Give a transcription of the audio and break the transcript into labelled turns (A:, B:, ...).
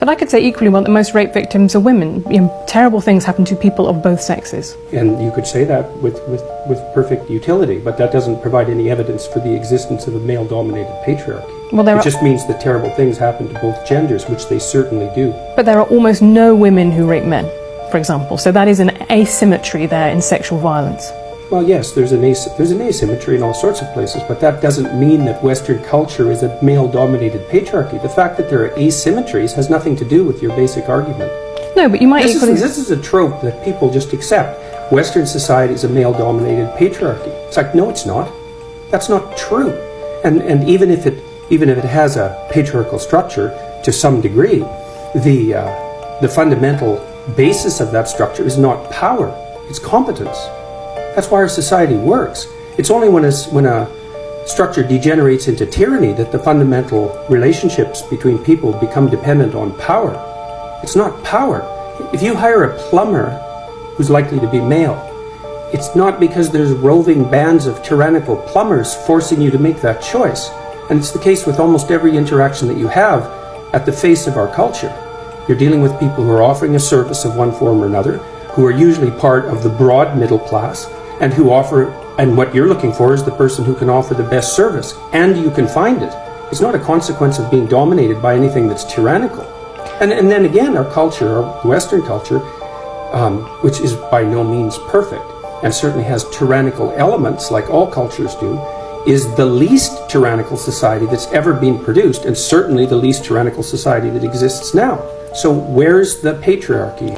A: But I could say equally well that most rape victims are women. Terrible things happen to people of both sexes.
B: And you could say that with perfect utility, but that doesn't provide any evidence for the existence of a male-dominated patriarchy.
A: Well,
B: it just means that terrible things happen to both genders, which they certainly do.
A: But there are almost no women who rape men, for example. So that is an asymmetry there in sexual violence.
B: Well, yes, there's an asymmetry in all sorts of places, but that doesn't mean that Western culture is a male-dominated patriarchy. The fact that there are asymmetries has nothing to do with your basic argument.
A: No, but you might
B: This is a trope that people just accept. Western society is a male-dominated patriarchy. It's like, no, it's not. That's not true. And even if it has a patriarchal structure to some degree, the fundamental basis of that structure is not power, it's competence. That's why our society works. It's only when a structure degenerates into tyranny that the fundamental relationships between people become dependent on power. It's not power. If you hire a plumber who's likely to be male, it's not because there's roving bands of tyrannical plumbers forcing you to make that choice. And it's the case with almost every interaction that you have at the face of our culture. You're dealing with people who are offering a service of one form or another, who are usually part of the broad middle class, and what you're looking for is the person who can offer the best service, and you can find it. It's not a consequence of being dominated by anything that's tyrannical. And then again, our culture, our Western culture, which is by no means perfect, and certainly has tyrannical elements, like all cultures do, is the least tyrannical society that's ever been produced, and certainly the least tyrannical society that exists now. So where's the patriarchy?